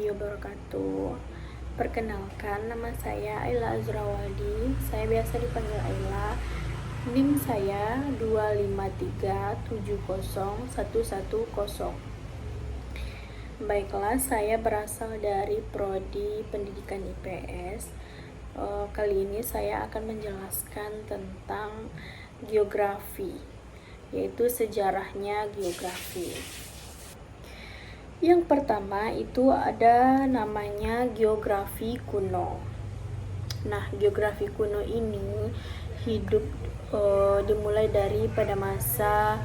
warahmatullahi wabarakatuh. Perkenalkan, nama saya Aila Azrawadi. Saya biasa dipanggil Aila. NIM saya 253701110. Baiklah, saya berasal dari Prodi Pendidikan IPS. Kali ini saya akan menjelaskan tentang geografi, yaitu sejarahnya geografi. Yang pertama itu ada namanya geografi kuno. Nah, geografi kuno ini hidup dimulai dari pada masa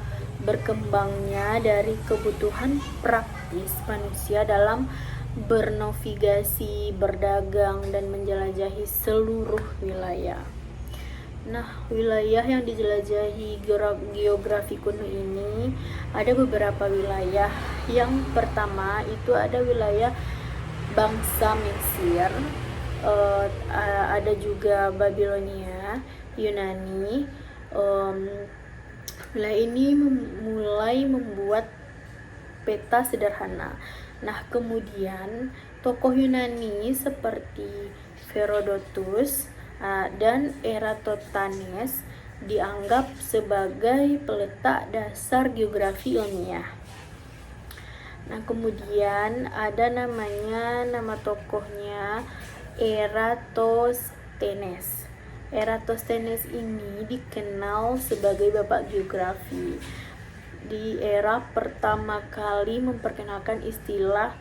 berkembangnya dari kebutuhan praktis manusia dalam bernavigasi, berdagang, dan menjelajahi seluruh wilayah. Nah, wilayah yang dijelajahi geografi kuno ini ada beberapa wilayah. Yang pertama itu ada wilayah bangsa Mesir, ada juga Babilonia, Yunani. Wilayah ini mulai membuat peta sederhana. Nah, kemudian tokoh Yunani seperti Herodotus dan Eratosthenes dianggap sebagai peletak dasar geografi ilmiah. Nah, kemudian ada nama tokohnya Eratosthenes. Eratosthenes ini dikenal sebagai bapak geografi. Di era pertama kali memperkenalkan istilah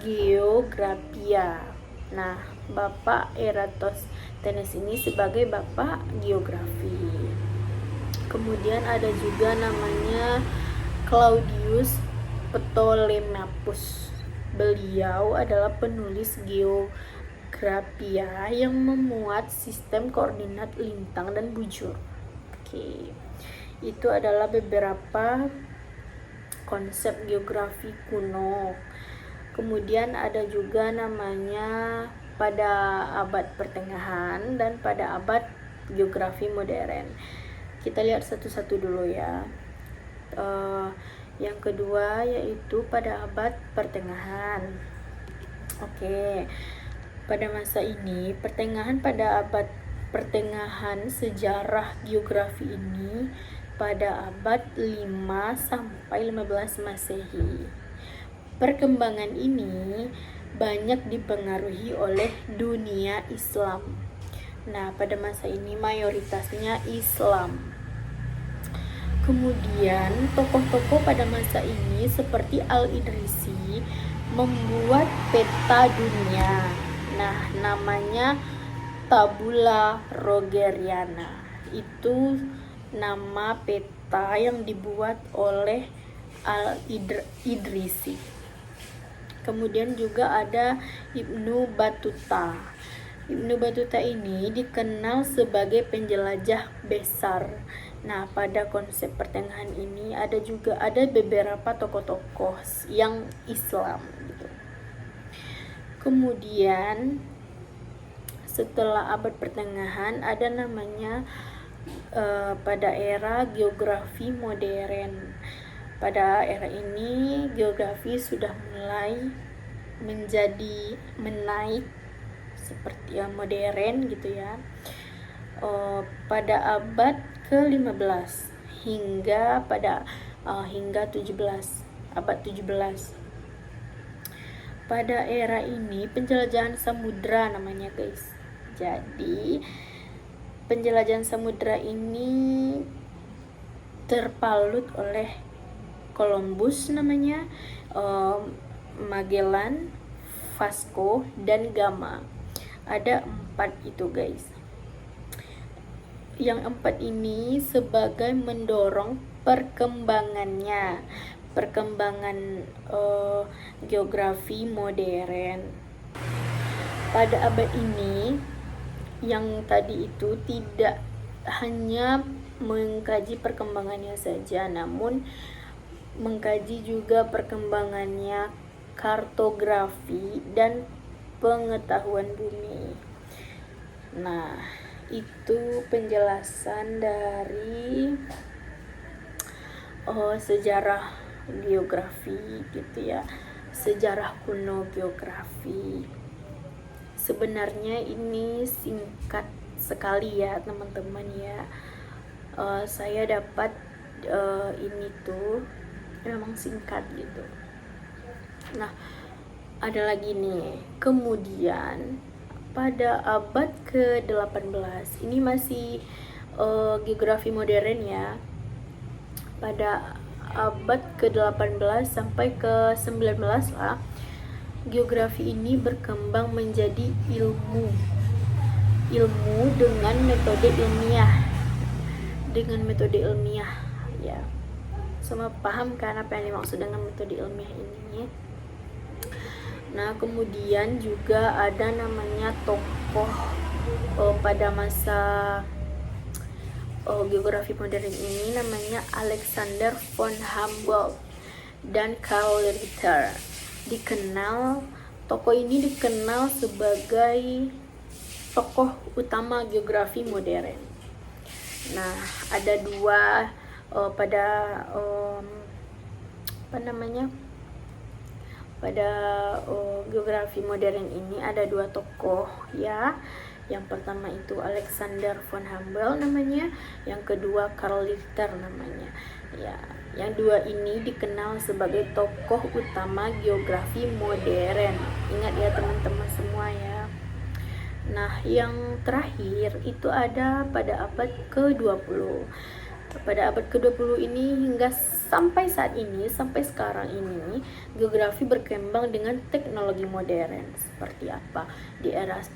geografia. Nah, Bapak Eratosthenes ini sebagai bapak geografi. Kemudian ada juga namanya Claudius Ptolemaios. Beliau adalah penulis geografia yang memuat sistem koordinat lintang dan bujur. Oke. Itu adalah beberapa konsep geografi kuno. Kemudian ada juga namanya pada abad pertengahan dan pada abad geografi modern. Kita lihat satu-satu dulu ya. Yang kedua yaitu pada abad pertengahan. Oke. Pada masa ini, pada abad pertengahan sejarah geografi ini pada abad 5 sampai 15 Masehi. Perkembangan ini banyak dipengaruhi oleh dunia Islam. Nah, pada masa ini mayoritasnya Islam. Kemudian, tokoh-tokoh pada masa ini seperti Al-Idrisi membuat peta dunia. Nah, namanya Tabula Rogeriana. Itu nama peta yang dibuat oleh Al-Idrisi. Kemudian juga ada Ibnu Battuta. Ibnu Battuta ini dikenal sebagai penjelajah besar. Nah, pada konsep pertengahan ini ada beberapa tokoh-tokoh yang Islam gitu. Kemudian setelah abad pertengahan ada namanya pada era geografi modern. Pada era ini geografi sudah mulai menaik seperti yang modern gitu ya. Pada abad ke-15 hingga 17. Pada era ini penjelajahan samudra namanya, guys. Jadi penjelajahan samudra ini terpalut oleh Columbus namanya, Magellan, Vasco, dan Gama. Ada 4 itu, guys. Yang 4 ini sebagai mendorong perkembangan geografi modern. Pada abad ini yang tadi itu tidak hanya mengkaji perkembangannya saja, namun mengkaji juga perkembangannya kartografi dan pengetahuan bumi. Nah, itu penjelasan dari sejarah geografi gitu ya. sejarah kuno geografi. Sebenarnya ini singkat sekali ya teman-teman ya. Saya dapat ini tuh memang singkat gitu. Nah, ada lagi nih. Kemudian pada abad ke-18, ini masih geografi modern ya. Pada abad ke-18 sampai ke-19 lah, geografi ini berkembang menjadi ilmu dengan metode ilmiah ya. Semua paham kan apa yang dimaksud dengan metode ilmiah ini? Nah, kemudian juga ada namanya tokoh pada masa geografi modern ini, namanya Alexander von Humboldt dan Karl Ritter. Tokoh ini dikenal sebagai tokoh utama geografi modern. Nah, ada dua pada geografi modern ini ada dua tokoh ya. Yang pertama itu Alexander von Humboldt namanya, yang kedua Karl Ritter namanya. Ya, yang dua ini dikenal sebagai tokoh utama geografi modern. Ingat ya teman-teman semua ya. Nah, yang terakhir itu ada pada abad ke-20. Pada abad ke-20 ini hingga sampai saat ini, sampai sekarang ini, geografi berkembang dengan teknologi modern. Seperti apa?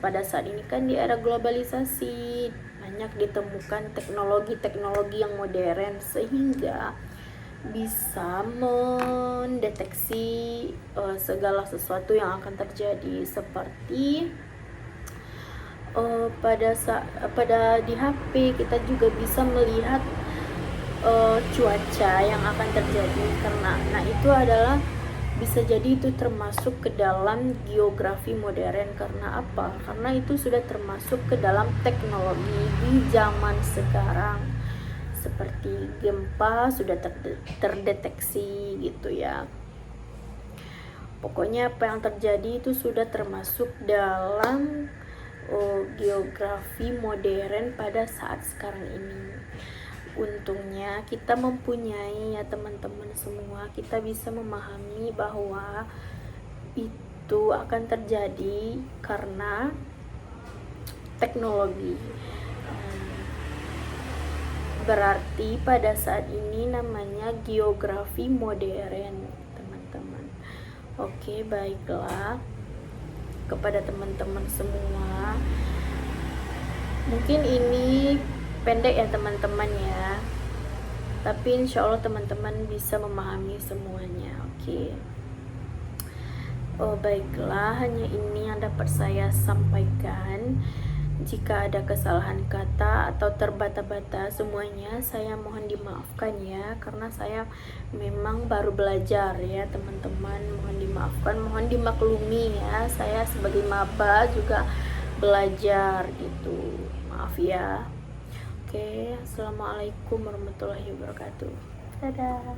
Pada saat ini kan di era globalisasi, banyak ditemukan teknologi yang modern sehingga bisa mendeteksi segala sesuatu yang akan terjadi, seperti pada di HP kita juga bisa melihat cuaca yang akan terjadi, karena itu adalah bisa jadi itu termasuk ke dalam geografi modern. Karena apa? Karena itu sudah termasuk ke dalam teknologi di zaman sekarang, seperti gempa sudah terdeteksi gitu ya. Pokoknya apa yang terjadi itu sudah termasuk dalam geografi modern pada saat sekarang ini. Untungnya kita mempunyai ya teman-teman semua, kita bisa memahami bahwa itu akan terjadi karena teknologi. Berarti pada saat ini namanya geografi modern teman-teman. Oke, baiklah. Kepada teman-teman semua, mungkin ini pendek ya teman-teman ya, tapi insya Allah teman-teman bisa memahami semuanya. Oke. Baiklah, hanya ini yang dapat saya sampaikan. Jika ada kesalahan kata atau terbata-bata semuanya, saya mohon dimaafkan ya, karena saya memang baru belajar ya teman-teman. Mohon dimaafkan, mohon dimaklumi ya, saya sebagai maba juga belajar gitu, maaf ya. Oke, assalamualaikum warahmatullahi wabarakatuh. Dadah.